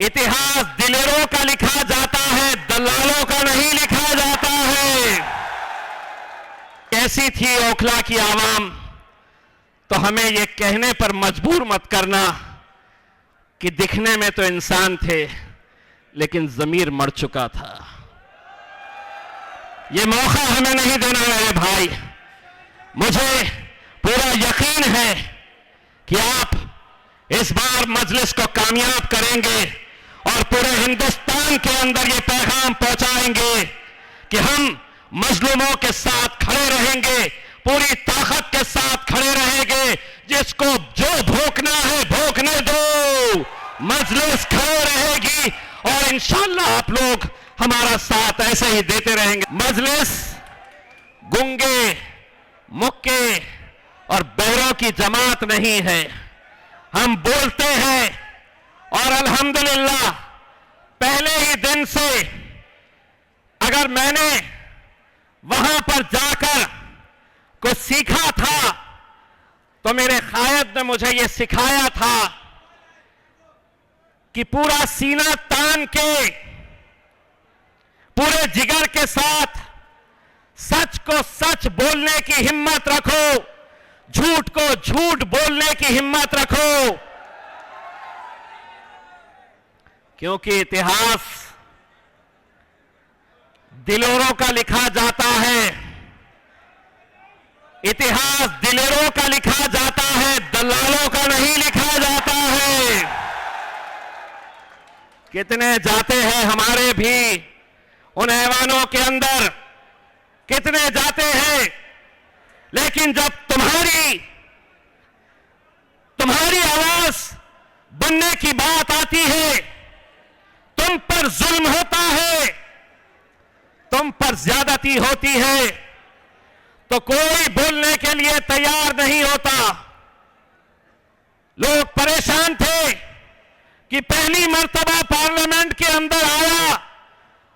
इतिहास दिलेरों का लिखा जाता है, दलालों का नहीं लिखा जाता है। कैसी थी ओखला की आवाम, तो हमें यह कहने पर मजबूर मत करना कि दिखने में तो इंसान थे लेकिन ज़मीर मर चुका था। यह मौका हमें नहीं देना मेरे भाई। मुझे पूरा यकीन है कि आप इस बार मजलिस को कामयाब करेंगे और पूरे हिंदुस्तान के अंदर ये पैगाम पहुंचाएंगे कि हम मजलूमों के साथ खड़े रहेंगे, पूरी ताकत के साथ खड़े रहेंगे। जिसको जो भोंकना है भोंकने दो, मजलिस खड़े रहेगी और इंशाअल्लाह आप लोग हमारा साथ ऐसे ही देते रहेंगे। मजलिस गूंगे, मुक्के और बहरों की जमात नहीं है। हम बोलते हैं और अल्हम्दुलिल्लाह पहले ही दिन से अगर मैंने वहां पर जाकर कुछ सीखा था तो मेरे कायद ने मुझे यह सिखाया था कि पूरा सीना तान के, पूरे जिगर के साथ सच को सच बोलने की हिम्मत रखो, झूठ को झूठ बोलने की हिम्मत रखो, क्योंकि इतिहास दिलेरों का लिखा जाता है। इतिहास दिलेरों का लिखा जाता है, दलालों का नहीं लिखा जाता है। कितने जाते हैं हमारे भी उन ऐवानों के अंदर, कितने जाते हैं, लेकिन जब तुम्हारी आवाज बनने की बात आती है, तुम पर जुल्म होता है, तुम पर ज्यादती होती है, तो कोई बोलने के लिए तैयार नहीं होता। लोग परेशान थे कि पहली मर्तबा पार्लियामेंट के अंदर आया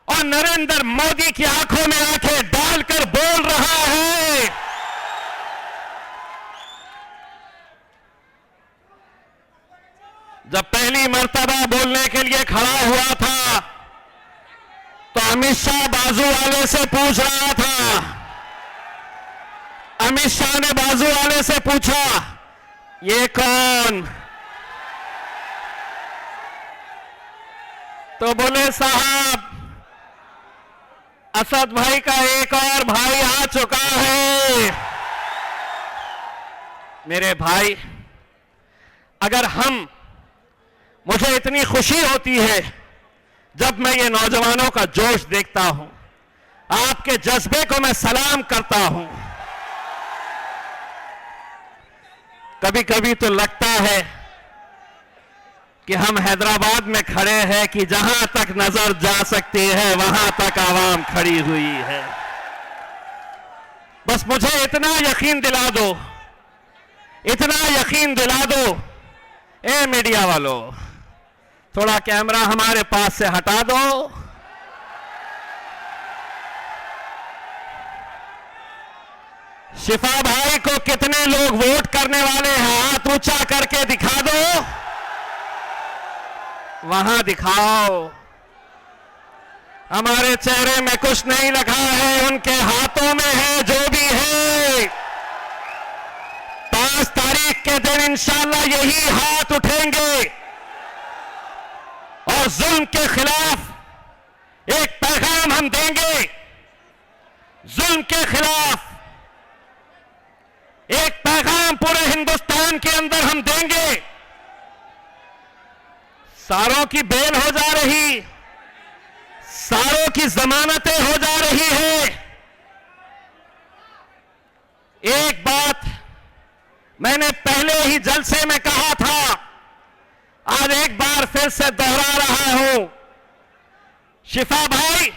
और नरेंद्र मोदी की आंखों में आंखें डालकर बोल रहा है। जब पहली मर्तबा बोलने के लिए खड़ा हुआ था तो अमित शाह बाजू वाले से पूछ रहा था, अमित शाह ने बाजू वाले से पूछा, ये कौन? तो बोले साहब असद भाई का एक और भाई आ चुका है। मेरे भाई, अगर मुझे इतनी खुशी होती है जब मैं ये नौजवानों का जोश देखता हूं, आपके जज्बे को मैं सलाम करता हूं। कभी कभी तो लगता है कि हम हैदराबाद में खड़े हैं कि जहां तक नजर जा सकती है वहां तक आवाम खड़ी हुई है। बस मुझे इतना यकीन दिला दो, इतना यकीन दिला दो। ए मीडिया वालों, थोड़ा कैमरा हमारे पास से हटा दो। शिफा भाई को कितने लोग वोट करने वाले हैं, हाथ ऊंचा करके दिखा दो। वहां दिखाओ। हमारे चेहरे में कुछ नहीं लिखा है, उनके हाथों में है जो भी है। 5 तारीख के दिन इंशाअल्लाह यही हाथ उठेंगे और जुल्म के खिलाफ एक पैगाम हम देंगे। जुल्म के खिलाफ एक पैगाम पूरे हिंदुस्तान के अंदर हम देंगे। सारों की बेल हो जा रही, सारों की जमानतें हो जा रही है। एक बात मैंने पहले ही जलसे में कहा था, आज एक बार फिर से दोहरा रहा हूं। शिफा भाई,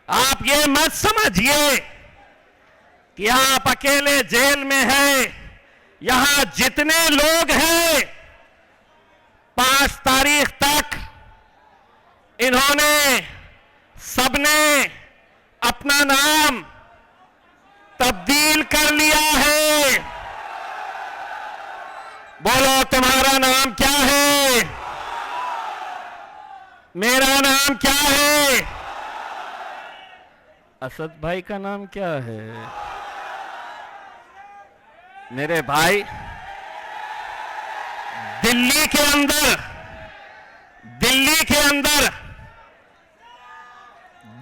आप ये मत समझिए कि आप अकेले जेल में हैं। यहां जितने लोग हैं 5 तारीख तक इन्होंने सबने अपना नाम तब्दील कर लिया है। बोलो, तुम्हारा नाम क्या है? मेरा नाम क्या है? असद भाई का नाम क्या है? मेरे भाई, दिल्ली के अंदर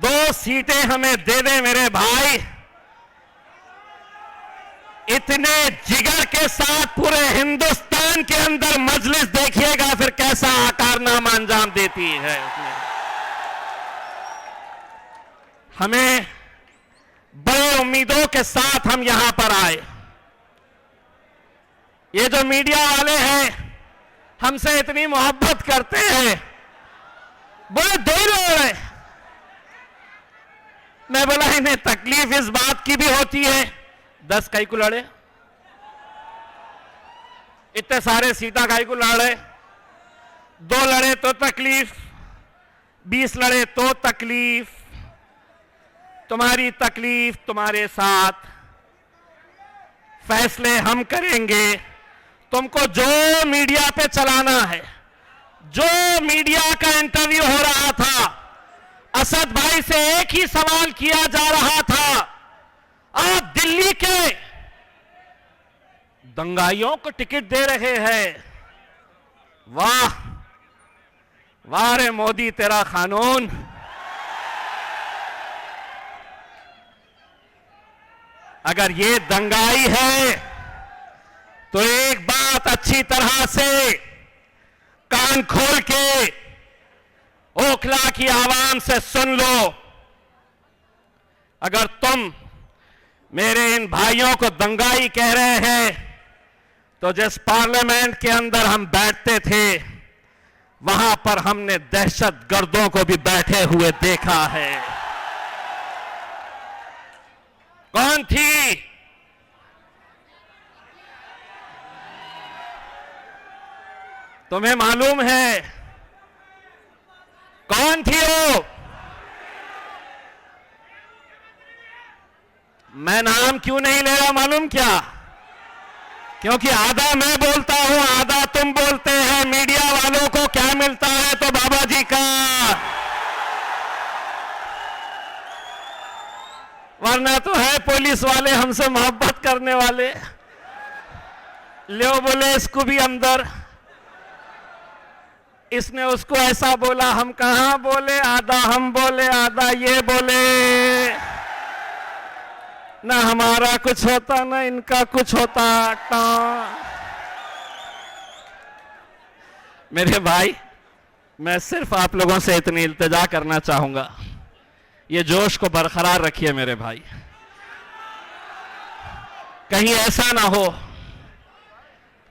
2 सीटें हमें दे दे मेरे भाई, इतने जिगर के साथ पूरे हिंदुस्तान के अंदर मजलिस देखिएगा फिर कैसा आकारनामा अंजाम देती है उसमें। हमें बड़ी उम्मीदों के साथ हम यहां पर आए। ये जो मीडिया वाले हैं हमसे इतनी मोहब्बत करते हैं, बोले दे रहे। मैं बोला इन्हें तकलीफ इस बात की भी होती है 10 काई को लड़े, इतने सारे सीटा काई को लड़े, 2 लड़े तो तकलीफ, 20 लड़े तो तकलीफ, तुम्हारी तकलीफ तुम्हारे साथ, फैसले हम करेंगे। तुमको जो मीडिया पे चलाना है, जो मीडिया का इंटरव्यू हो रहा था, असद भाई से एक ही सवाल किया जा रहा था, आप दिल्ली के दंगाइयों को टिकट दे रहे हैं। वाह वाह रे मोदी, तेरा कानून। अगर ये दंगाई है तो एक बात अच्छी तरह से कान खोल के ओखला की आवाम से सुन लो। अगर तुम मेरे इन भाइयों को दंगाई कह रहे हैं तो जिस पार्लियामेंट के अंदर हम बैठते थे वहां पर हमने दहशतगर्दों को भी बैठे हुए देखा है। कौन थी? तुम्हें मालूम है कौन थी वो? मैं नाम क्यों नहीं ले रहा मालूम क्या? क्योंकि आधा मैं बोलता हूं, आधा तुम बोलते हैं। मीडिया वालों को क्या मिलता है तो बाबा जी का, वरना तो है पुलिस वाले हमसे मोहब्बत करने वाले। ले बोले इसको भी अंदर, इसने उसको ऐसा बोला, हम कहां बोले, आधा हम बोले आधा ये बोले। ना हमारा कुछ होता ना इनका कुछ होता। मेरे भाई, मैं सिर्फ आप लोगों से इतनी इल्तिजा करना चाहूंगा, ये जोश को बरकरार रखिए मेरे भाई। कहीं ऐसा ना हो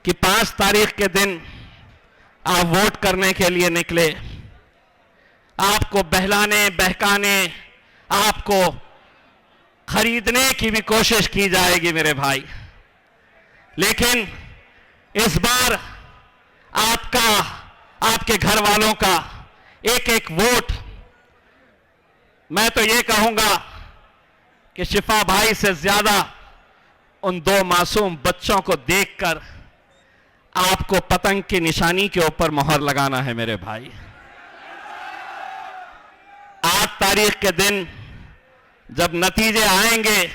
कि 5 तारीख के दिन आप वोट करने के लिए निकले, आपको बहलाने बहकाने, आपको खरीदने की भी कोशिश की जाएगी मेरे भाई। लेकिन इस बार आपका, आपके घर वालों का एक एक वोट, मैं तो ये कहूंगा कि शिफा भाई से ज्यादा उन 2 मासूम बच्चों को देखकर आपको पतंग की निशानी के ऊपर मोहर लगाना है मेरे भाई। 8 तारीख के दिन जब नतीजे आएंगे,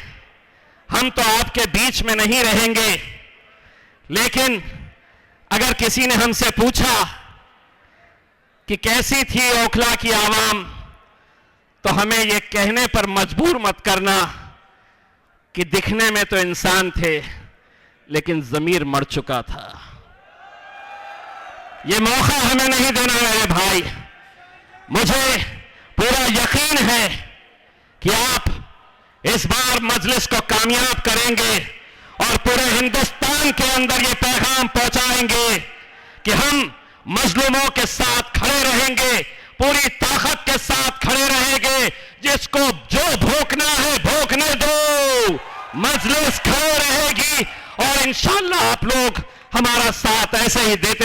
हम तो आपके बीच में नहीं रहेंगे, लेकिन अगर किसी ने हमसे पूछा कि कैसी थी ओखला की आवाम, तो हमें यह कहने पर मजबूर मत करना कि दिखने में तो इंसान थे लेकिन ज़मीर मर चुका था। यह मौका हमें नहीं देना मेरे भाई। मुझे पूरा यकीन है कि आप इस बार मजलिस को कामयाब करेंगे और पूरे हिंदुस्तान के अंदर ये पैगाम पहुंचाएंगे कि हम मजलूमों के साथ खड़े रहेंगे, पूरी ताकत के साथ खड़े रहेंगे। जिसको जो भोंकना है भोंकने दो, मजलिस खड़े रहेगी और इंशाअल्लाह आप लोग हमारा साथ ऐसे ही देते